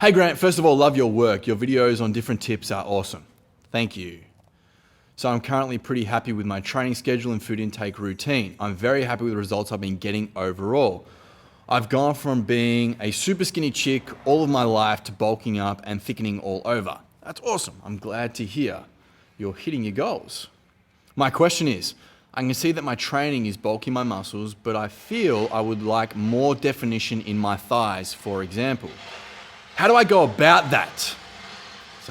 Hey Grant, first of all, love your work. Your videos on different tips are awesome. Thank you. So I'm currently pretty happy with my training schedule and food intake routine. I'm very happy with the results I've been getting overall. I've gone from being a super skinny chick all of my life to bulking up and thickening all over. That's awesome. I'm glad to hear you're hitting your goals. My question is, I can see that my training is bulking my muscles, but I feel I would like more definition in my thighs, for example. How do I go about that? It's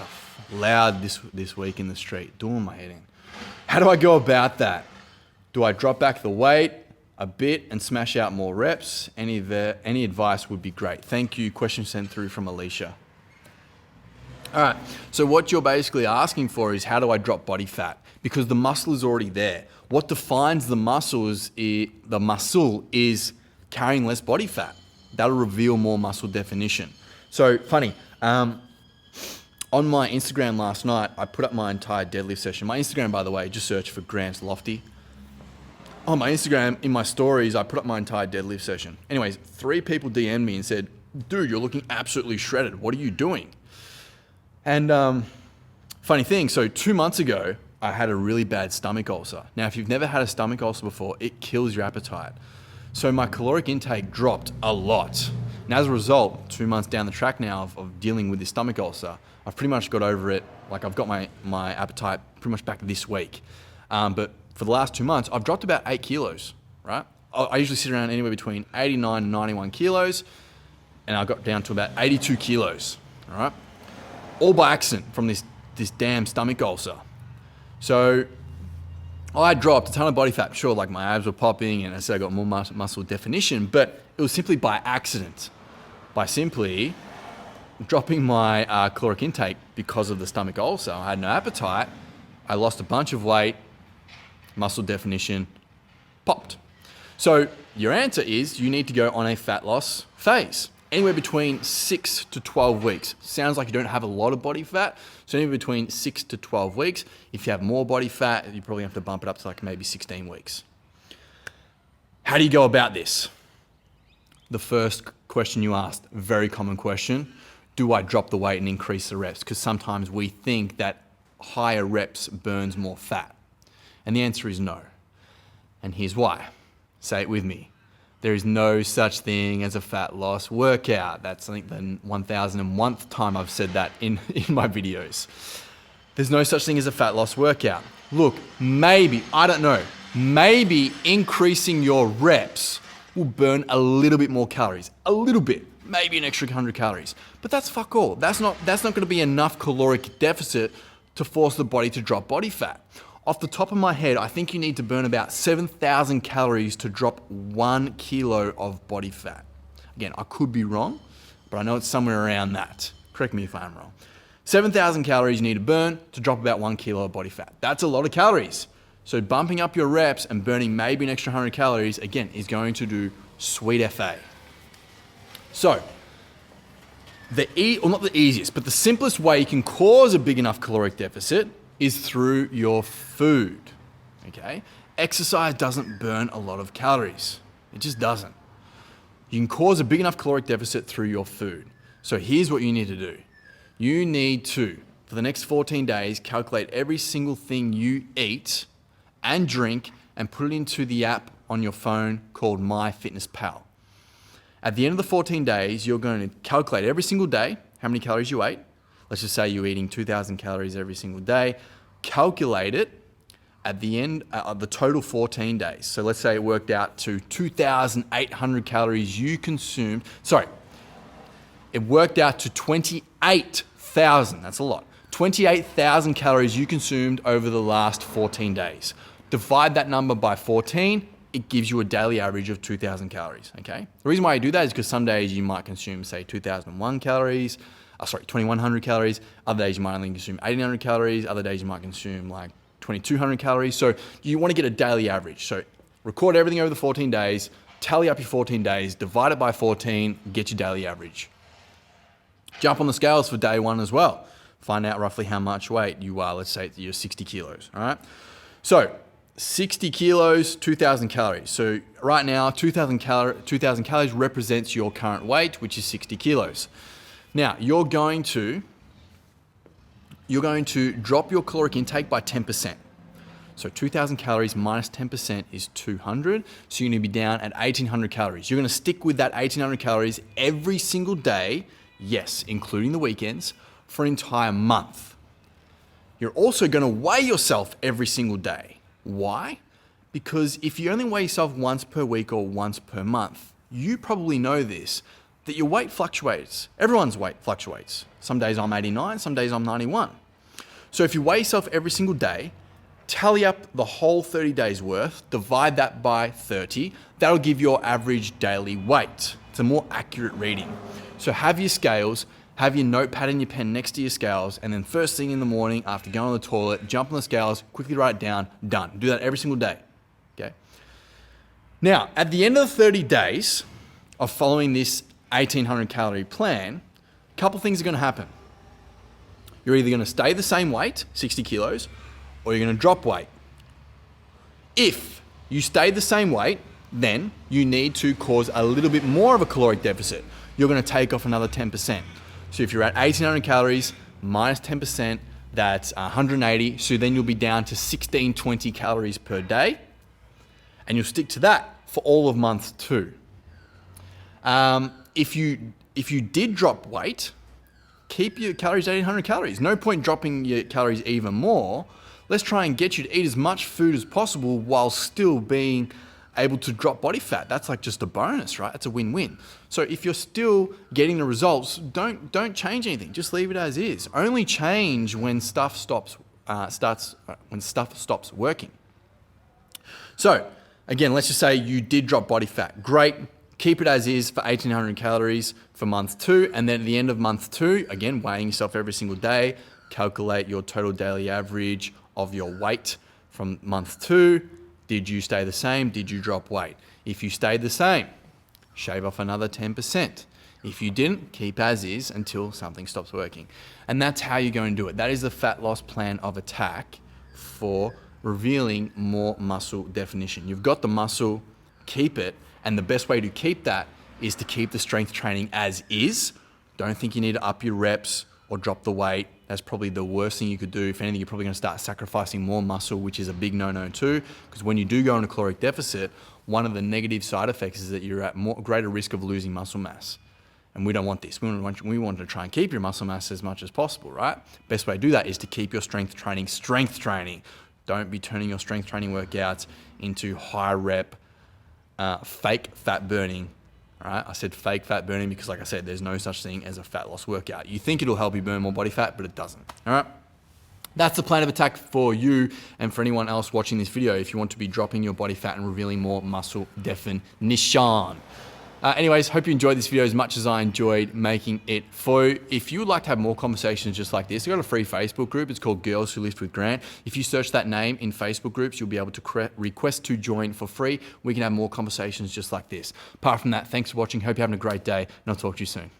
loud this week in the street, doing my head in. How do I go about that? Do I drop back the weight a bit and smash out more reps? Any advice would be great. Thank you. Question sent through from Alicia. All right, so what you're basically asking for is how do I drop body fat? Because the muscle is already there. What defines the muscle is carrying less body fat. That'll reveal more muscle definition. So funny, on my Instagram last night, I put up my entire deadlift session. My Instagram, by the way, just search for Grant Lofty. On my Instagram, in my stories, I put up my entire deadlift session. Anyways, 3 people DM'd me and said, dude, you're looking absolutely shredded. What are you doing? And funny thing, so 2 months ago, I had a really bad stomach ulcer. Now, if you've never had a stomach ulcer before, it kills your appetite. So my caloric intake dropped a lot. And as a result, 2 months down the track now of dealing with this stomach ulcer, I've pretty much got over it. Like I've got my appetite pretty much back this week. But for the last 2 months, I've dropped about 8 kilos, right? I usually sit around anywhere between 89 and 91 kilos, and I got down to about 82 kilos, all right? All by accident from this damn stomach ulcer. So I dropped a ton of body fat. Sure, like my abs were popping and I said I got more muscle definition, but it was simply by accident. By simply dropping my caloric intake because of the stomach ulcer. I had no appetite. I lost a bunch of weight, muscle definition popped. So your answer is you need to go on a fat loss phase. Anywhere between 6 to 12 weeks. Sounds like you don't have a lot of body fat, so anywhere between 6 to 12 weeks. If you have more body fat, you probably have to bump it up to like maybe 16 weeks. How do you go about this? The first question you asked, very common question. Do I drop the weight and increase the reps? Because sometimes we think that higher reps burns more fat. And the answer is no. And here's why. Say it with me. There is no such thing as a fat loss workout. That's, I think, the 1001th time I've said that in my videos. There's no such thing as a fat loss workout. Look, maybe, I don't know, maybe increasing your reps will burn a little bit more calories. A little bit, maybe an extra 100 calories. But that's fuck all. That's not gonna be enough caloric deficit to force the body to drop body fat. Off the top of my head, I think you need to burn about 7,000 calories to drop 1 kilo of body fat. Again, I could be wrong, but I know it's somewhere around that. Correct me if I'm wrong. 7,000 calories you need to burn to drop about 1 kilo of body fat. That's a lot of calories. So bumping up your reps and burning maybe an extra 100 calories, again, is going to do sweet FA. So, not the easiest, but the simplest way you can cause a big enough caloric deficit is through your food, okay? Exercise doesn't burn a lot of calories. It just doesn't. You can cause a big enough caloric deficit through your food. So here's what you need to do. You need to, for the next 14 days, calculate every single thing you eat and drink and put it into the app on your phone called MyFitnessPal. At the end of the 14 days, you're going to calculate every single day how many calories you ate. Let's just say you're eating 2,000 calories every single day. Calculate it at the end of the total 14 days. So let's say it worked out to 2,800 calories you consumed. Sorry, it worked out to 28,000, that's a lot. 28,000 calories you consumed over the last 14 days. Divide that number by 14, it gives you a daily average of 2,000 calories, okay? The reason why you do that is because some days you might consume, say, 2,001 calories, 2,100 calories. Other days you might only consume 1,800 calories. Other days you might consume like 2,200 calories. So you want to get a daily average. So record everything over the 14 days, tally up your 14 days, divide it by 14, get your daily average. Jump on the scales for day one as well. Find out roughly how much weight you are. Let's say you're 60 kilos, all right? So 60 kilos, 2,000 calories. So right now, 2,000 calories represents your current weight, which is 60 kilos. Now, you're going to drop your caloric intake by 10%. So 2,000 calories minus 10% is 200. So you're gonna be down at 1,800 calories. You're gonna stick with that 1,800 calories every single day, yes, including the weekends, for an entire month. You're also gonna weigh yourself every single day. Why? Because if you only weigh yourself once per week or once per month, you probably know this, that your weight fluctuates. Everyone's weight fluctuates. Some days I'm 89, some days I'm 91. So if you weigh yourself every single day, tally up the whole 30 days worth, divide that by 30, that'll give your average daily weight. It's a more accurate reading. So have your scales, have your notepad and your pen next to your scales, and then first thing in the morning after going to the toilet, jump on the scales, quickly write it down, done. Do that every single day, okay? Now, at the end of the 30 days of following this 1,800 calorie plan, a couple things are gonna happen. You're either gonna stay the same weight, 60 kilos, or you're gonna drop weight. If you stay the same weight, then you need to cause a little bit more of a caloric deficit. You're gonna take off another 10%. So if you're at 1,800 calories minus 10%, that's 180. So then you'll be down to 1,620 calories per day. And you'll stick to that for all of month 2. If you did drop weight, keep your calories at 1,800 calories. No point dropping your calories even more. Let's try and get you to eat as much food as possible while still being able to drop body fat. That's like just a bonus, right? That's a win-win. So if you're still getting the results, don't change anything. Just leave it as is. Only change when stuff stops working. So again, let's just say you did drop body fat. Great. Keep it as is for 1,800 calories for month 2. And then at the end of month 2, again, weighing yourself every single day, calculate your total daily average of your weight from month 2. Did you stay the same? Did you drop weight? If you stayed the same, shave off another 10%. If you didn't, keep as is until something stops working. And that's how you're going to do it. That is the fat loss plan of attack for revealing more muscle definition. You've got the muscle, keep it. And the best way to keep that is to keep the strength training as is. Don't think you need to up your reps or drop the weight. That's probably the worst thing you could do. If anything, you're probably gonna start sacrificing more muscle, which is a big no-no too, because when you do go on a caloric deficit, one of the negative side effects is that you're at greater risk of losing muscle mass. And we don't want this. We want to try and keep your muscle mass as much as possible, right? Best way to do that is to keep your strength training. Don't be turning your strength training workouts into high rep, fake fat burning. All right, I said fake fat burning because, like I said, there's no such thing as a fat loss workout. You think it'll help you burn more body fat, but it doesn't. All right, that's the plan of attack for you and for anyone else watching this video if you want to be dropping your body fat and revealing more muscle definition. Anyways, hope you enjoyed this video as much as I enjoyed making it for you. If you would like to have more conversations just like this, I've got a free Facebook group. It's called Girls Who Lift with Grant. If you search that name in Facebook groups, you'll be able to request to join for free. We can have more conversations just like this. Apart from that, thanks for watching. Hope you're having a great day, and I'll talk to you soon.